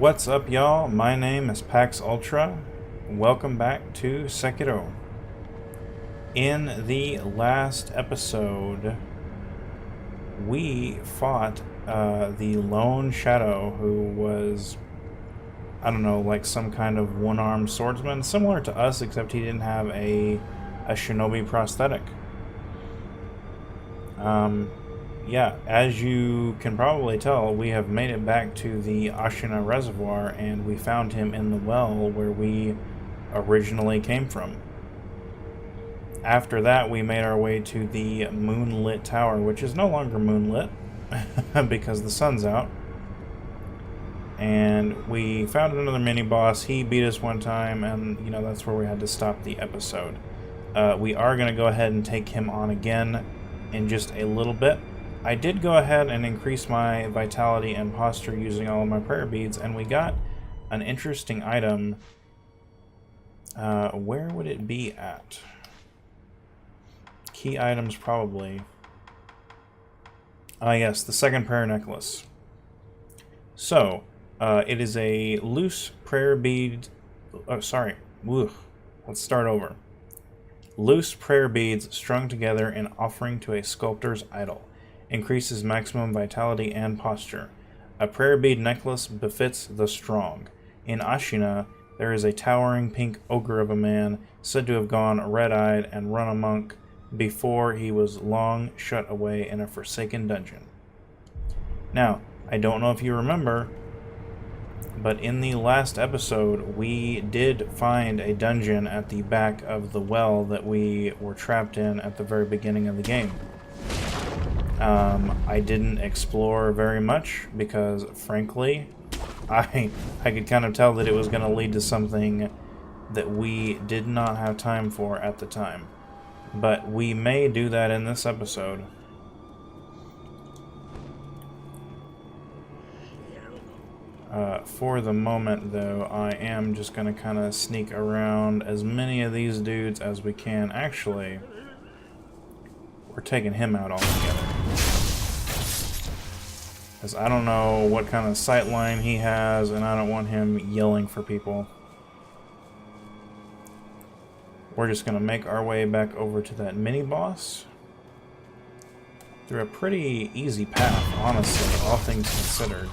What's up, y'all? My name is Pax Ultra. Welcome back to Sekiro. In the last episode, we fought the lone shadow who was, I don't know, like some kind of one-armed swordsman, similar to us, except he didn't have a shinobi prosthetic. Yeah, as you can probably tell, we have made it back to the Ashina Reservoir, and we found him in the well where we originally came from. After that, we made our way to the moonlit tower, which is no longer moonlit because the sun's out. And we found another mini-boss. He beat us one time, and, you know, that's where we had to stop the episode. We are going to go ahead and take him on again in just a little bit. I did go ahead and increase my vitality and posture using all of my prayer beads, and we got an interesting item. Where would it be at? Key items, probably. Ah, yes, the second prayer necklace. So, it is a loose prayer bead. Oh, sorry. Woo. Let's start over. Loose prayer beads strung together in offering to a sculptor's idol. Increases maximum vitality and posture. A prayer bead necklace befits the strong. In Ashina, there is a towering pink ogre of a man said to have gone red-eyed and run amok before he was long shut away in a forsaken dungeon. Now, I don't know if you remember, but in the last episode, we did find a dungeon at the back of the well that we were trapped in at the very beginning of the game. I didn't explore very much because, frankly, I could kind of tell that it was going to lead to something that we did not have time for at the time. But we may do that in this episode. For the moment, though, I am just going to kind of sneak around as many of these dudes as we can. Actually, we're taking him out altogether. Because I don't know what kind of sight line he has, and I don't want him yelling for people. We're just going to make our way back over to that mini-boss. Through a pretty easy path, honestly, all things considered.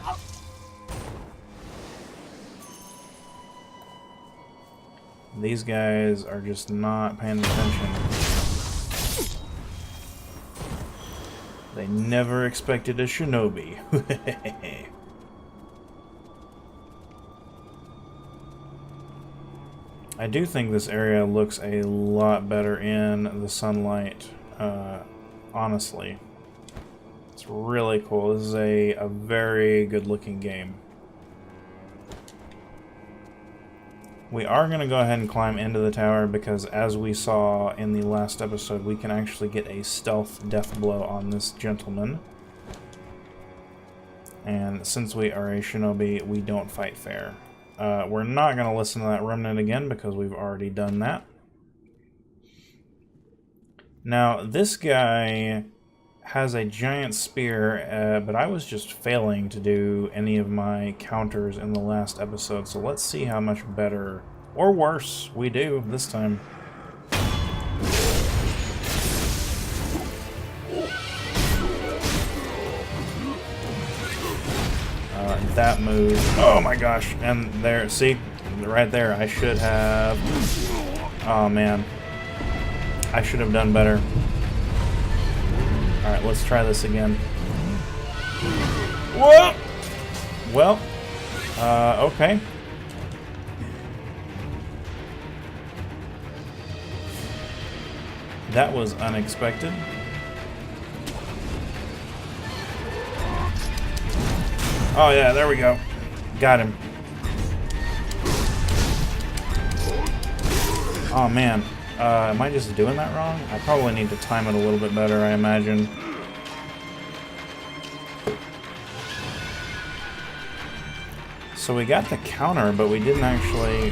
These guys are just not paying attention. They never expected a shinobi. I do think this area looks a lot better in the sunlight, honestly. It's really cool. This is a very good looking game. We are going to go ahead and climb into the tower because, as we saw in the last episode, we can actually get a stealth death blow on this gentleman. And since we are a shinobi, we don't fight fair. We're not going to listen to that remnant again because we've already done that. Now, this guy has a giant spear, but I was just failing to do any of my counters in the last episode, so let's see how much better, or worse, we do this time. That move, oh my gosh, and there, see, right there, I should have, oh man, I should have done better. Alright, let's try this again. Whoa! Well, okay. That was unexpected. Oh yeah, there we go. Got him. Oh man. Am I just doing that wrong? I probably need to time it a little bit better, I imagine. So we got the counter, but we didn't actually...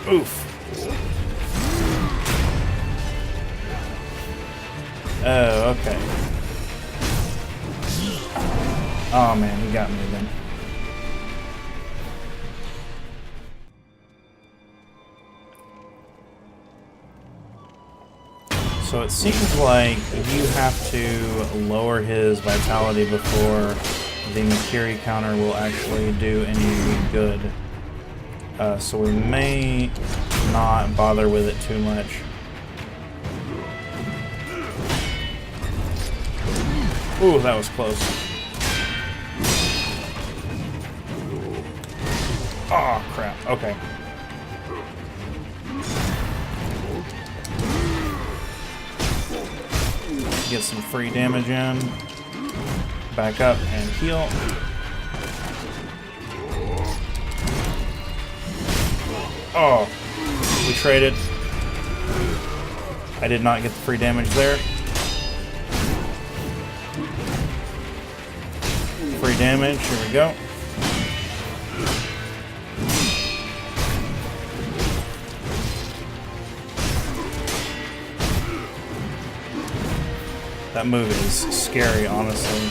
Oof. Oh, okay. Oh man, he got me again. So it seems like you have to lower his vitality before the Makiri counter will actually do any good. So we may not bother with it too much. Ooh, that was close. Oh, crap. Okay. Get some free damage in. Back up and heal. Oh, we traded. I did not get the free damage there. Free damage, here we go. That move is scary, honestly.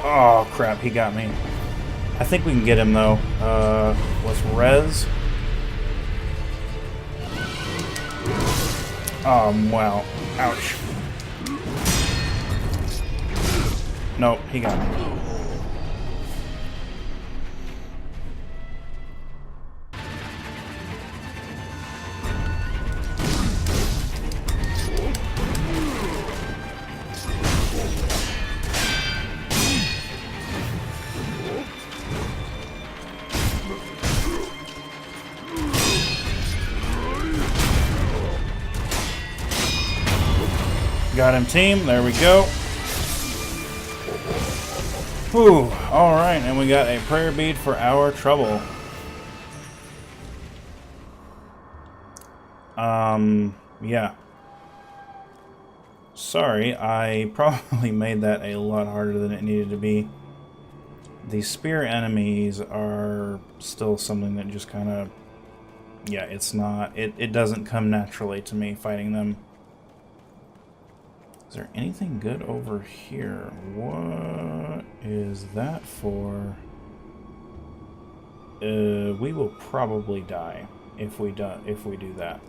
Oh crap, he got me. I think we can get him though. Let's res. Wow. Ouch. Nope, he got me. Got him, team. There we go. Whew. Alright, and we got a prayer bead for our trouble. Yeah. Sorry, I probably made that a lot harder than it needed to be. The spear enemies are still something that just kind of... Yeah, it's not... It doesn't come naturally to me fighting them. Is there anything good over here? What is that for? We will probably die if we do that.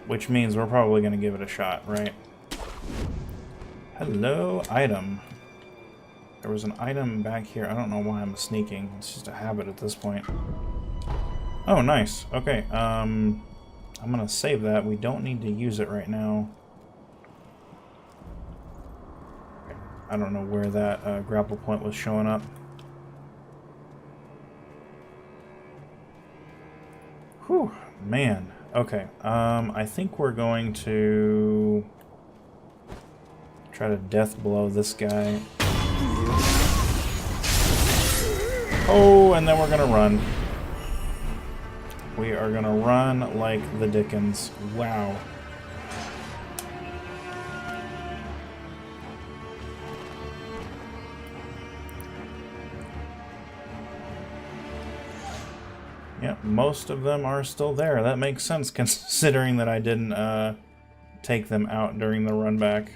Which means we're probably going to give it a shot, right? Hello, item. There was an item back here. I don't know why I'm sneaking. It's just a habit at this point. Oh, nice. Okay, I'm going to save that. We don't need to use it right now. I don't know where that grapple point was showing up. Whew, man. Okay, I think we're going to try to death blow this guy. Oh, and then we're gonna run. We are gonna run like the Dickens. Wow. Yep, most of them are still there. That makes sense considering that I didn't take them out during the run back.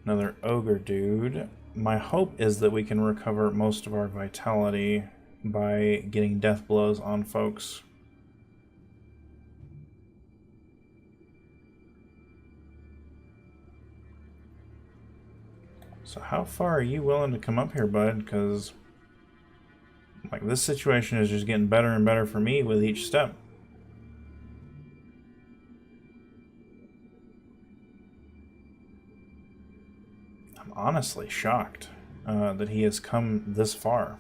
Another ogre dude. My hope is that we can recover most of our vitality by getting death blows on folks. So how far are you willing to come up here, bud? Because like this situation is just getting better and better for me with each step. I'm honestly shocked that he has come this far.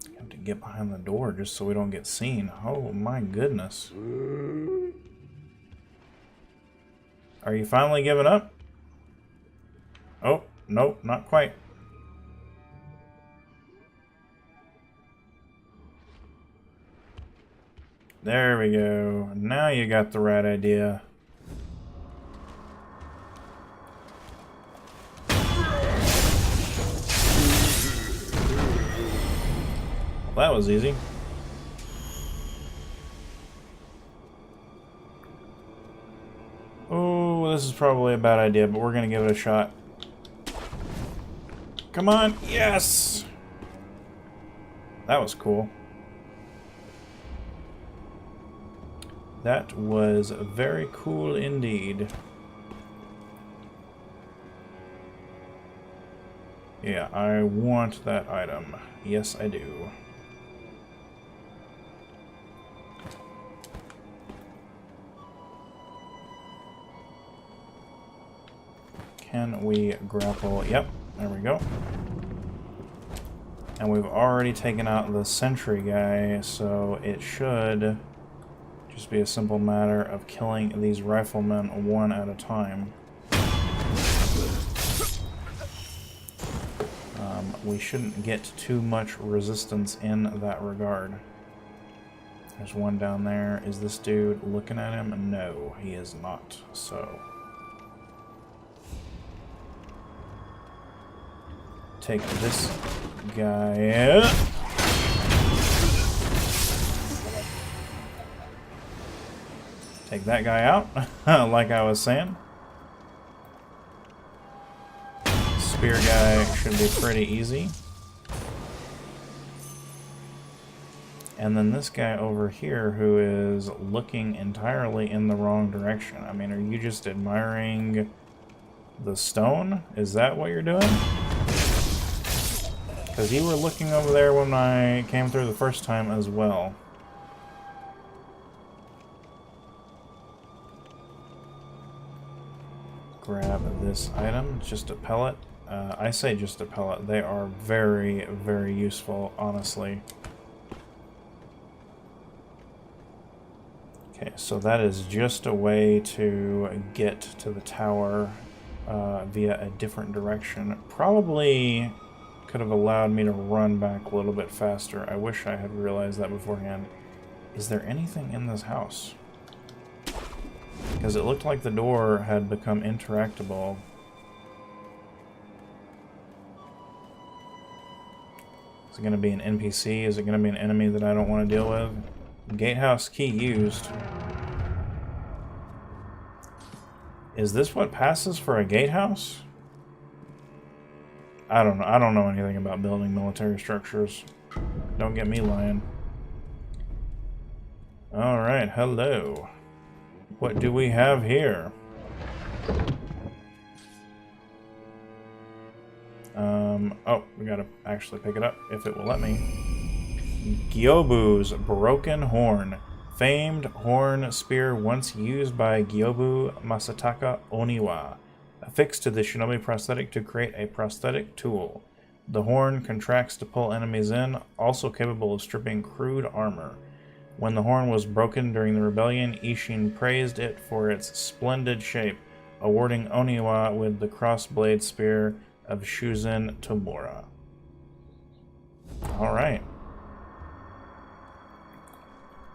I have to get behind the door just so we don't get seen. Oh my goodness. Are you finally giving up? Oh, nope, not quite. There we go. Now you got the right idea. that was easy. Oh, this is probably a bad idea, but we're gonna give it a shot. Come on, yes! That was cool. That was very cool indeed. Yeah, I want that item. Yes, I do. Can we grapple? Yep, there we go. And we've already taken out the sentry guy, so it should just be a simple matter of killing these riflemen one at a time. We shouldn't get too much resistance in that regard. There's one down there. Is this dude looking at him? No, he is not. So take this guy. Take that guy out, like I was saying. Spear guy should be pretty easy. And then this guy over here who is looking entirely in the wrong direction. I mean, are you just admiring the stone? Is that what you're doing? Because you were looking over there when I came through the first time as well. Grab this item. It's just a pellet. I say just a pellet. They are very, very useful, honestly. Okay, so that is just a way to get to the tower via a different direction. Probably could have allowed me to run back a little bit faster. I wish I had realized that beforehand. Is there anything in this house? Because it looked like the door had become interactable. Is it going to be an NPC? Is it going to be an enemy that I don't want to deal with? Gatehouse key used. Is this what passes for a gatehouse? I don't know. I don't know anything about building military structures. Don't get me lying. Alright, hello. What do we have here? Oh, we gotta actually pick it up if it will let me. Gyobu's Broken Horn. Famed horn spear once used by Gyobu Masataka Oniwa. Affixed to the shinobi prosthetic to create a prosthetic tool. The horn contracts to pull enemies in, also capable of stripping crude armor. When the horn was broken during the rebellion, Ishin praised it for its splendid shape, awarding Oniwa with the crossblade spear of Shuzen Tomura. Alright.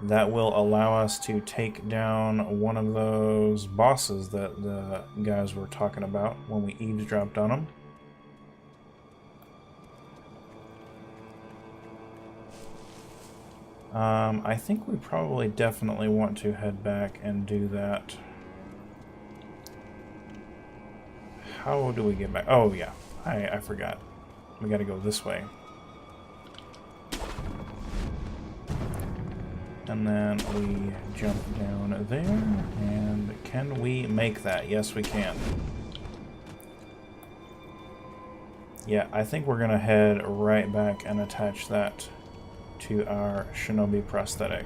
That will allow us to take down one of those bosses that the guys were talking about when we eavesdropped on them. I think we probably definitely want to head back and do that. How do we get back? Oh, yeah. I forgot. We gotta go this way. And then we jump down there. And can we make that? Yes, we can. Yeah, I think we're gonna head right back and attach that to our shinobi prosthetic.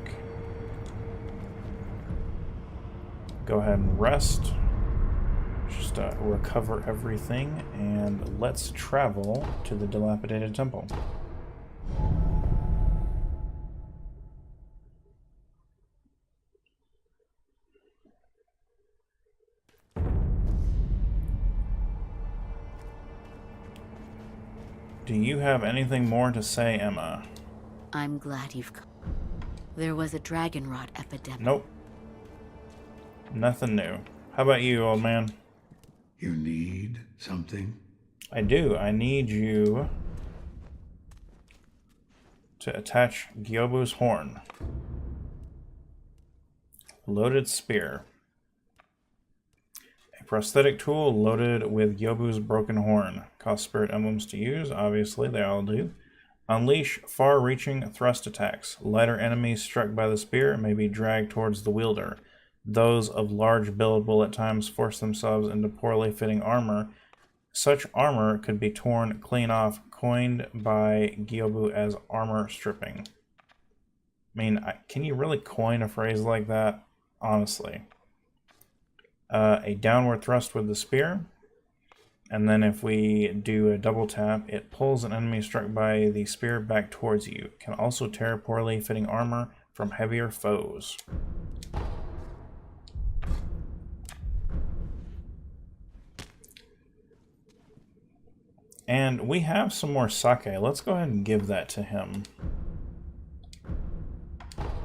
Go ahead and rest. Just recover everything, and let's travel to the dilapidated temple. Do you have anything more to say, Emma? I'm glad you've come. There was a dragon rot epidemic. Nope. Nothing new. How about you, old man? You need something? I do. I need you to attach Gyobu's horn. Loaded spear. A prosthetic tool loaded with Gyobu's broken horn. Cost spirit emblems to use. Obviously, they all do. Unleash far-reaching thrust attacks. Lighter enemies struck by the spear may be dragged towards the wielder. Those of large build will at times force themselves into poorly fitting armor. Such armor could be torn clean off, coined by Gyobu as armor stripping. I mean, can you really coin a phrase like that? Honestly. A downward thrust with the spear. And then if we do a double tap, it pulls an enemy struck by the spear back towards you. It can also tear poorly fitting armor from heavier foes. And we have some more sake. Let's go ahead and give that to him.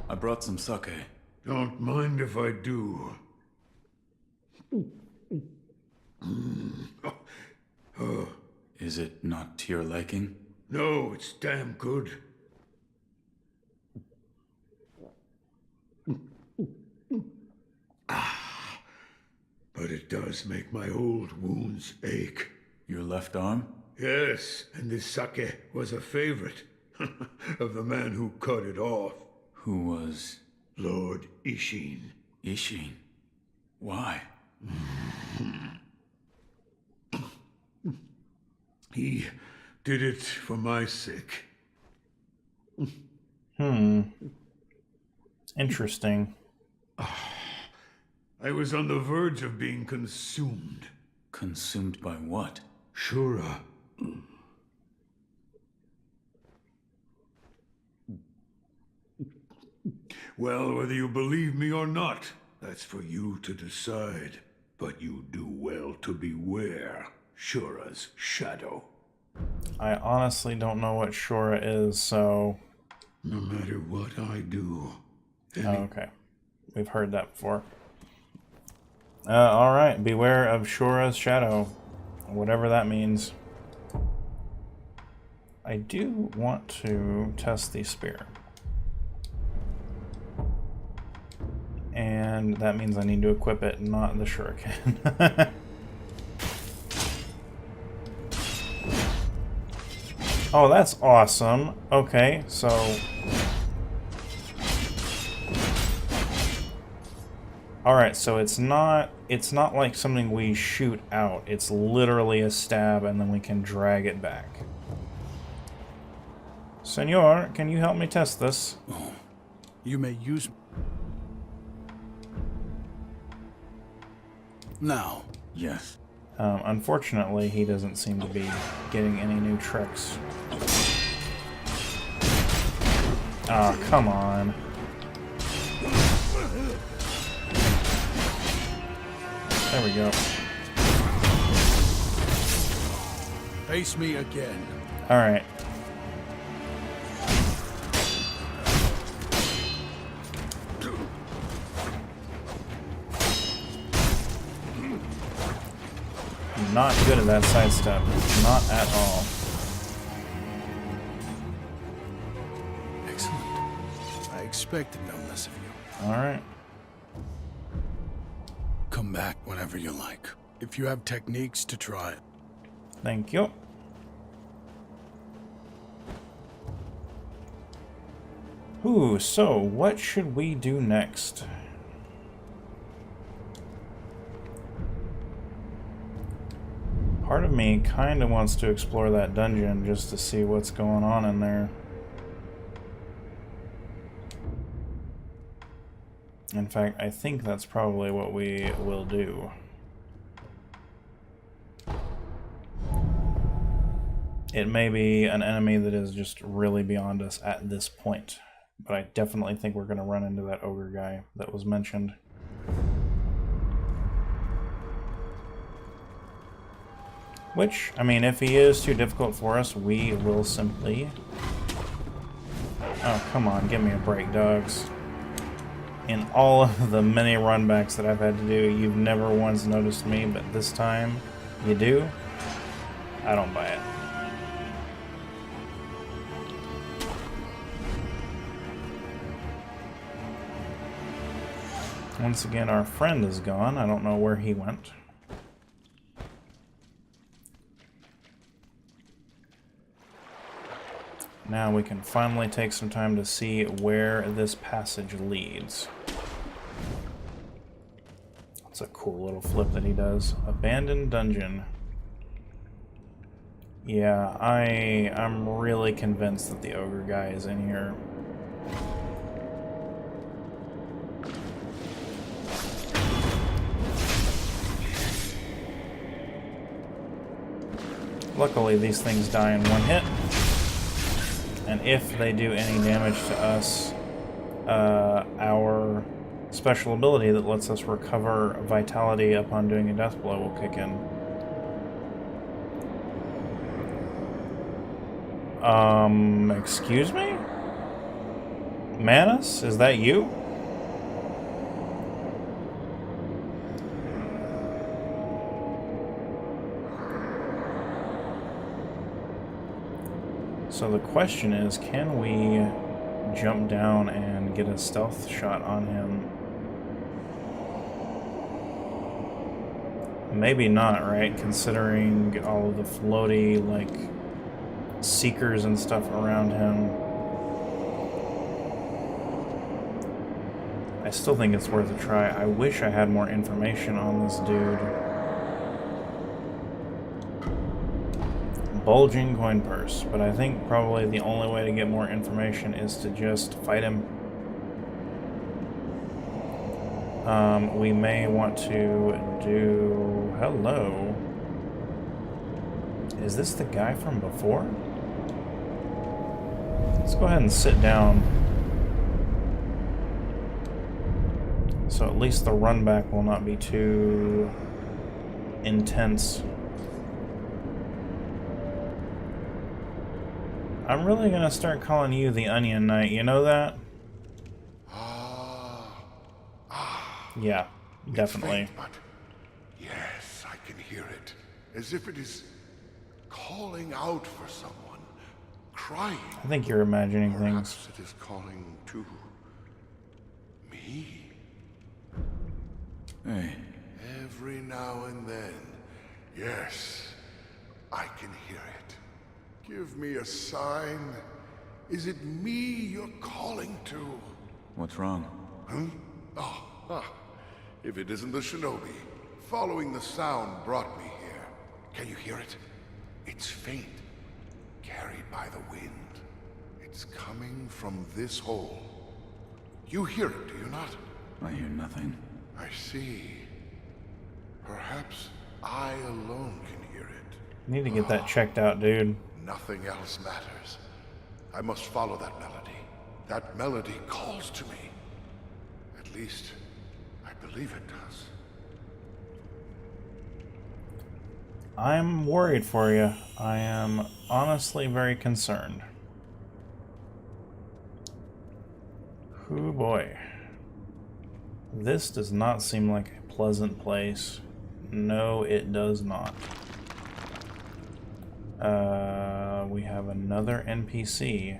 I brought some sake. Don't mind if I do. Is it not to your liking? No, it's damn good. But it does make my old wounds ache. Your left arm? Yes, and this sake was a favorite of the man who cut it off. Who was? Lord Ishin. Ishin. Why? He did it for my sake. Interesting. I was on the verge of being consumed. Consumed by what? Shura. Well, whether you believe me or not, that's for you to decide. But you do well to beware Shura's shadow. I honestly don't know what Shura is, so... No matter what I do... Oh, okay. We've heard that before. Alright, beware of Shura's shadow. Whatever that means. I do want to test the spear. And that means I need to equip it, not the shuriken. Oh, that's awesome. Okay, so... Alright, so it's not like something we shoot out. It's literally a stab and then we can drag it back. Senor, can you help me test this? Oh, you may use... Now. Yes. Unfortunately, he doesn't seem to be getting any new tricks. Oh, come on. There we go. Face me again. Alright. Not good at that sidestep. Not at all. Excellent. I expected no less of you. Alright. Come back whenever you like. If you have techniques to try it. Thank you. Ooh, so what should we do next? Part of me kind of wants to explore that dungeon just to see what's going on in there. In fact, I think that's probably what we will do. It may be an enemy that is just really beyond us at this point, but I definitely think we're going to run into that ogre guy that was mentioned. Which, I mean, if he is too difficult for us, we will simply... Oh, come on, give me a break, dogs. In all of the many runbacks that I've had to do, you've never once noticed me, but this time, you do? I don't buy it. Once again, our friend is gone. I don't know where he went. Now we can finally take some time to see where this passage leads. That's a cool little flip that he does. Abandoned dungeon. Yeah, I'm really convinced that the ogre guy is in here. Luckily, these things die in one hit. And if they do any damage to us, our special ability that lets us recover vitality upon doing a death blow will kick in. Excuse me? Manus, is that you? So the question is, can we jump down and get a stealth shot on him? Maybe not, right? Considering all of the floaty, like, seekers and stuff around him. I still think it's worth a try. I wish I had more information on this dude. Bulging coin purse, but I think probably the only way to get more information is to just fight him. We may want to do... Hello. Is this the guy from before? Let's go ahead and sit down. So at least the run back will not be too intense. I'm really gonna start calling you the Onion Knight, you know that? Yeah, definitely. It's faint, but yes, I can hear it. As if it is calling out for someone. Crying. I think you're imagining things. Perhaps it is calling to me. Hey. Every now and then. Yes, I can hear it. Give me a sign. Is it me you're calling to? What's wrong? Huh? If it isn't the shinobi, following the sound brought me here. Can you hear it? It's faint, carried by the wind. It's coming from this hole. You hear it, do you not? I hear nothing. I see. Perhaps I alone can hear it. Need to get that checked out, dude. Nothing else matters. I must follow that melody. That melody calls to me. At least, I believe it does. I'm worried for you. I am honestly very concerned. Oh boy. This does not seem like a pleasant place. No, it does not. We have another NPC.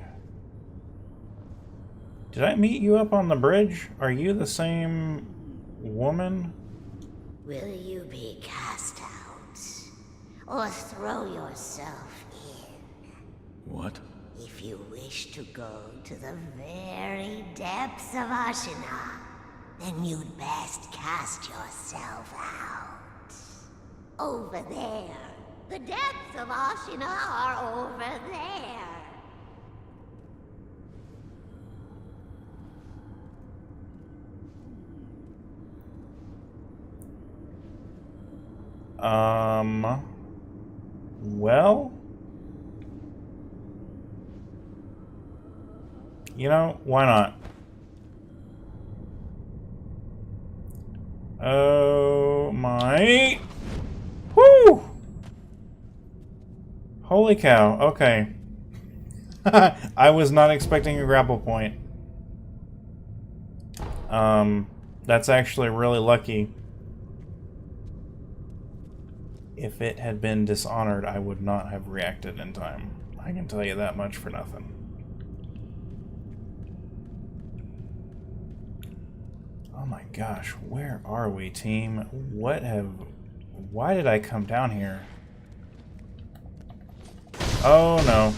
Did I meet you up on the bridge? Are you the same woman? Will you be cast out? Or throw yourself in? What? If you wish to go to the very depths of Ashina, then you'd best cast yourself out. Over there. The depths of Ashina are over there. Well, you know, why not? Oh my... Woo! Holy cow, okay. I was not expecting a grapple point. That's actually really lucky. If it had been Dishonored, I would not have reacted in time. I can tell you that much for nothing. my gosh, where are we, team? Why did I come down here? Oh no.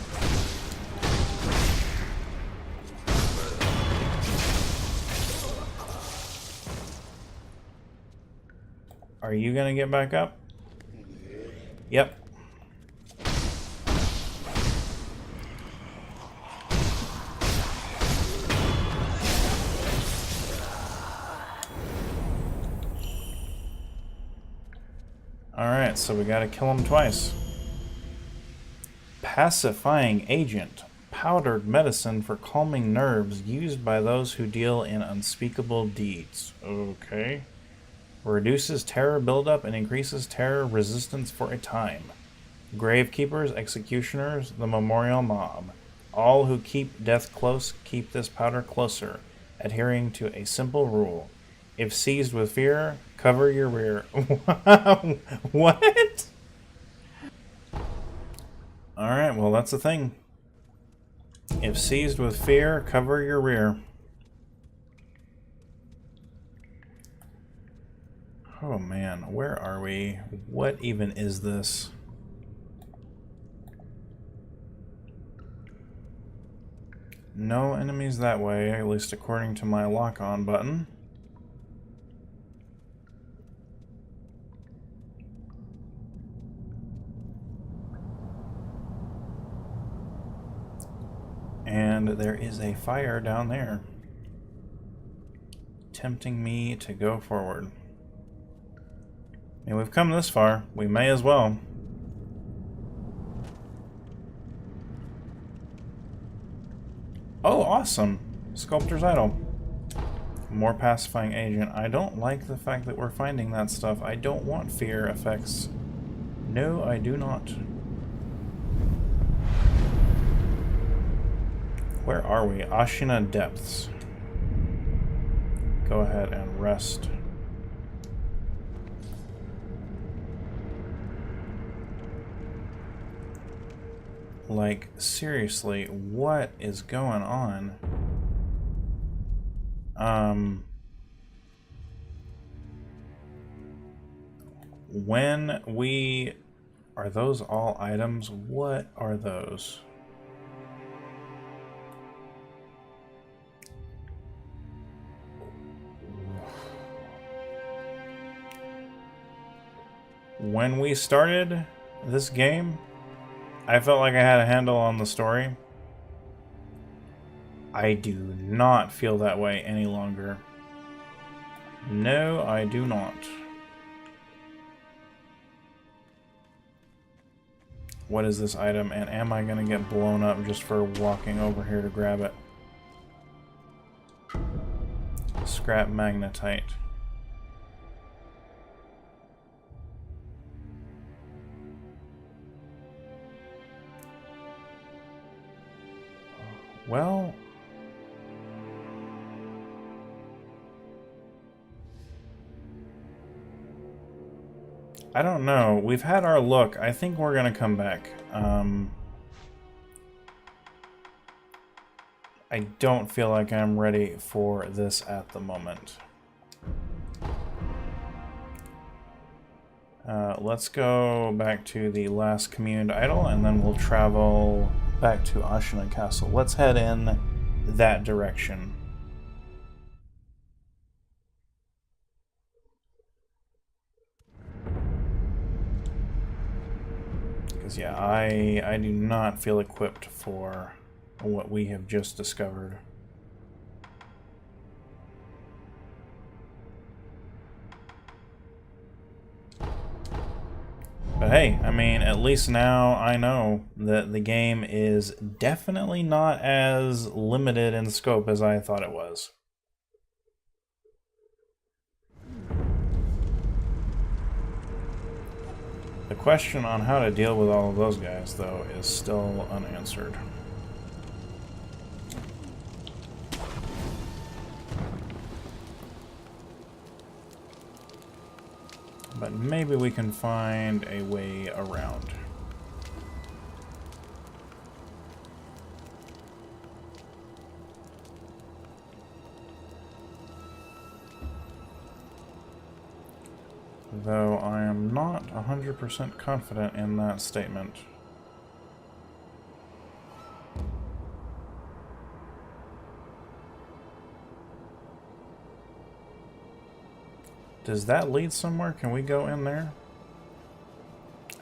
Are you gonna get back up? Yep. Alright, so we gotta kill him twice. Pacifying agent. Powdered medicine for calming nerves used by those who deal in unspeakable deeds. Okay. Reduces terror buildup and increases terror resistance for a time. Gravekeepers, executioners, the memorial mob. All who keep death close keep this powder closer, adhering to a simple rule. If seized with fear, cover your rear. What? Alright, well that's the thing. If seized with fear, cover your rear. Oh man, where are we? What even is this? No enemies that way, at least according to my lock-on button. And there is a fire down there, tempting me to go forward. And we've come this far, we may as well. Oh, awesome! Sculptor's Idol. More pacifying agent. I don't like the fact that we're finding that stuff. I don't want fear effects. No, I do not. Where are we? Ashina Depths. Go ahead and rest. Like, seriously, what is going on? When we... Are those all items? What are those? When we started this game, I felt like I had a handle on the story. I do not feel that way any longer. No, I do not. What is this item, and am I gonna get blown up just for walking over here to grab it? Scrap magnetite. Well, I don't know. We've had our look. I think we're gonna come back. I don't feel like I'm ready for this at the moment. Let's go back to the last communed idol, and then we'll travel back to Ashina Castle. Let's head in that direction. Because yeah, I do not feel equipped for what we have just discovered. But hey, I mean, at least now I know that the game is definitely not as limited in scope as I thought it was. The question on how to deal with all of those guys, though, is still unanswered. But maybe we can find a way around. though I am not 100% confident in that statement. Does that lead somewhere? Can we go in there?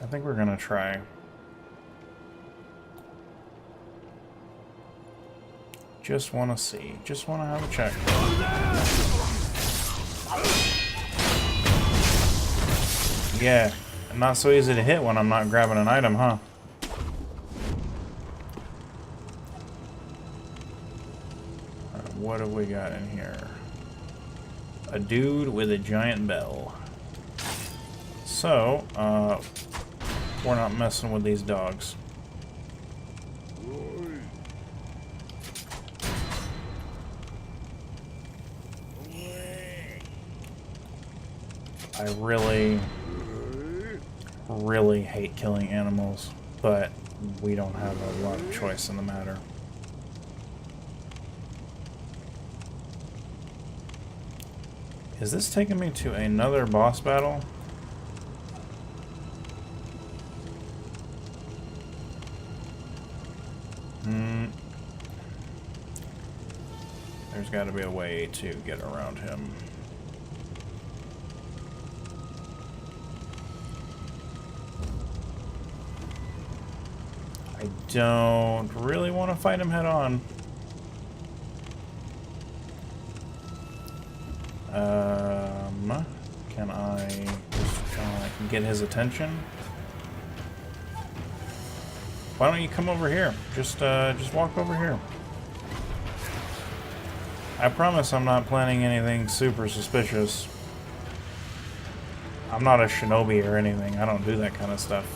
I think we're gonna try. Just want to see. Just want to have a check. Yeah, not so easy to hit when I'm not grabbing an item, huh? Alright, what have we got in here? A dude with a giant bell. So, we're not messing with these dogs. I really hate killing animals, but we don't have a lot of choice in the matter. Is this taking me to another boss battle? There's got to be a way to get around him. I don't really want to fight him head on. Can I just get his attention? Why don't you come over here? Just walk over here. I promise I'm not planning anything super suspicious. I'm not a shinobi or anything. I don't do that kind of stuff.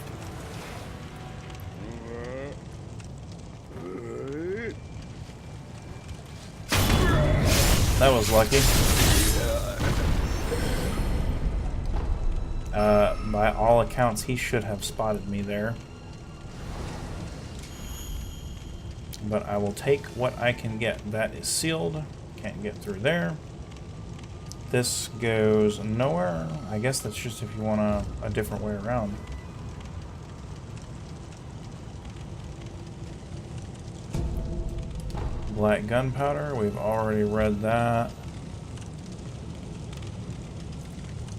That was lucky. By all accounts, he should have spotted me there. But I will take what I can get. That is sealed. Can't get through there. This goes nowhere. I guess that's just if you want a different way around. Black gunpowder, we've already read that.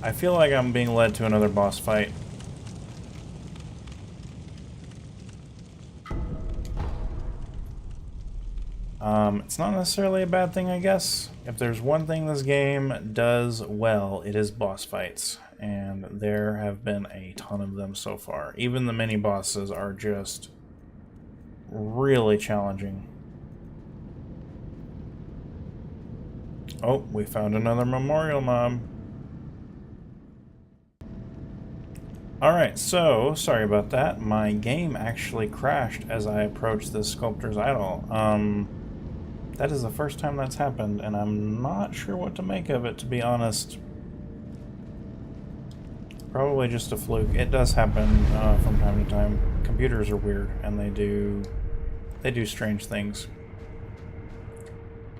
I feel like I'm being led to another boss fight. It's not necessarily a bad thing, I guess. If there's one thing this game does well, it is boss fights. And there have been a ton of them so far. Even the mini bosses are just really challenging. Oh, we found another memorial mob. Alright, so, sorry about that. My game actually crashed as I approached this sculptor's idol. That is the first time that's happened, and I'm not sure what to make of it, to be honest. Probably just a fluke. It does happen from time to time. Computers are weird, and they do strange things.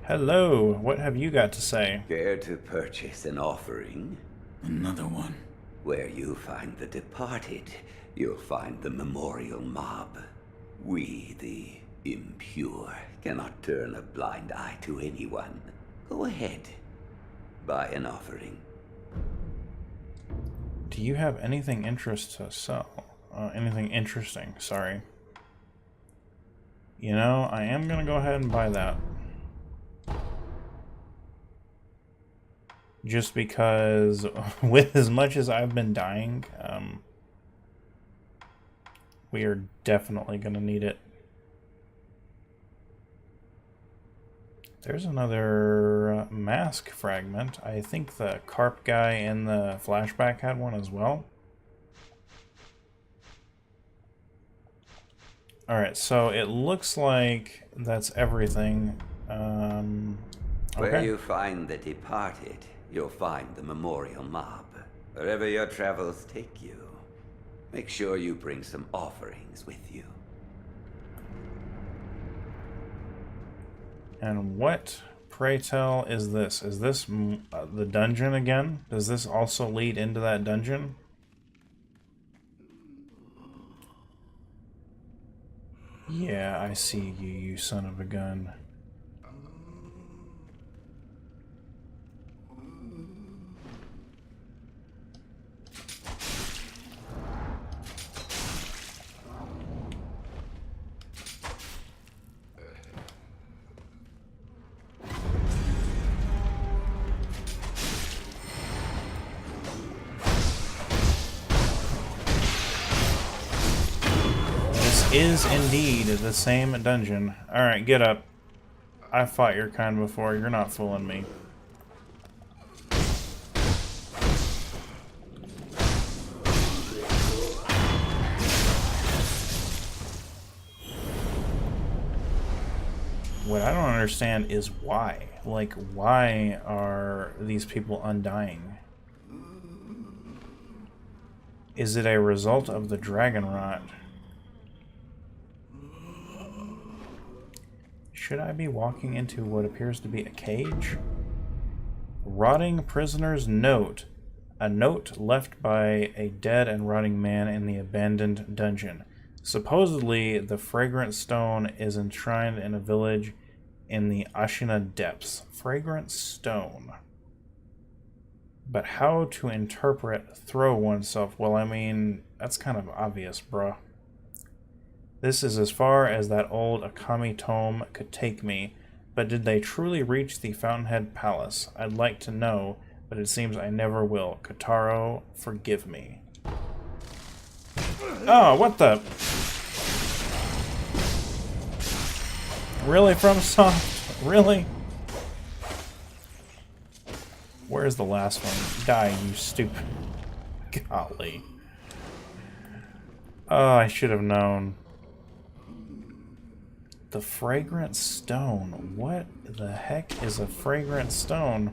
Hello, what have you got to say? Care to purchase an offering? Another one. Where you find the departed, you'll find the memorial mob. We, the impure, cannot turn a blind eye to anyone. Go ahead. Buy an offering. Do you have anything to sell? Anything interesting, sorry. You know, I am gonna go ahead and buy that. Just because, with as much as I've been dying, we are definitely gonna need it. There's another mask fragment. I think the carp guy in the flashback had one as well. Alright, so it looks like that's everything. Where you find the departed, you'll find the memorial mob. Wherever your travels take you, make sure you bring some offerings with you. And what pray tell, is this? Is this the dungeon again? Does this also lead into that dungeon? Yeah, I see you, you son of a gun. Is indeed the same dungeon. Alright, get up. I fought your kind before. You're not fooling me. What I don't understand is why. Like, why are these people undying? Is it a result of the dragon rot? Should I be walking into what appears to be a cage? Rotting prisoner's note. A note left by a dead and rotting man in the abandoned dungeon. Supposedly, the fragrant stone is enshrined in a village in the Ashina depths. Fragrant stone. But how to interpret throw oneself? Well, I mean, that's kind of obvious, bruh. This is as far as that old Akami tome could take me, but did they truly reach the Fountainhead Palace? I'd like to know, but it seems I never will. Kotaro, forgive me. Oh, what the? Really, FromSoft? Really? Where's the last one? Die, you stupid. Golly. Oh, I should have known. The fragrant stone. What the heck is a fragrant stone?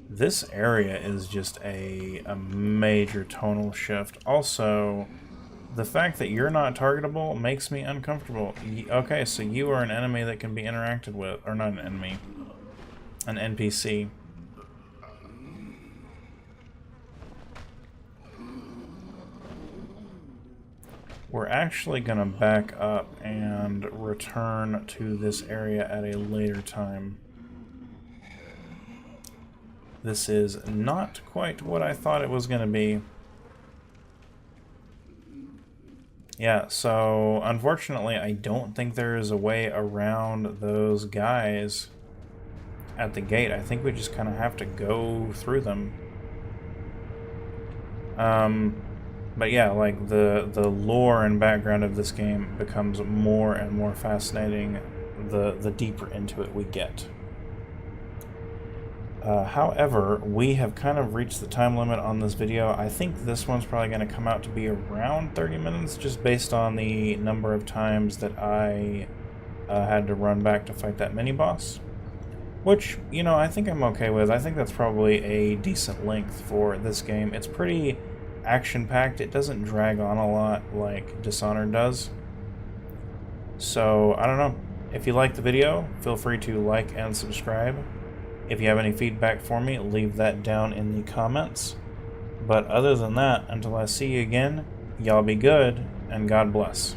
This area is just a major tonal shift. Also, the fact that you're not targetable makes me uncomfortable. Okay, so you are an enemy that can be interacted with. Or not an enemy. An NPC. We're actually gonna back up and return to this area at a later time. This is not quite what I thought it was gonna be. Yeah, so unfortunately I don't think there is a way around those guys at the gate. I think we just kind of have to go through them. But yeah, like the lore and background of this game becomes more and more fascinating the deeper into it we get. However, we have kind of reached the time limit on this video. I think this one's probably going to come out to be around 30 minutes, just based on the number of times that I had to run back to fight that mini-boss. Which, you know, I think I'm okay with. I think that's probably a decent length for this game. It's pretty action-packed. It doesn't drag on a lot like Dishonored does. So, I don't know. If you liked the video, feel free to like and subscribe. If you have any feedback for me, leave that down in the comments. But other than that, until I see you again, y'all be good, and God bless.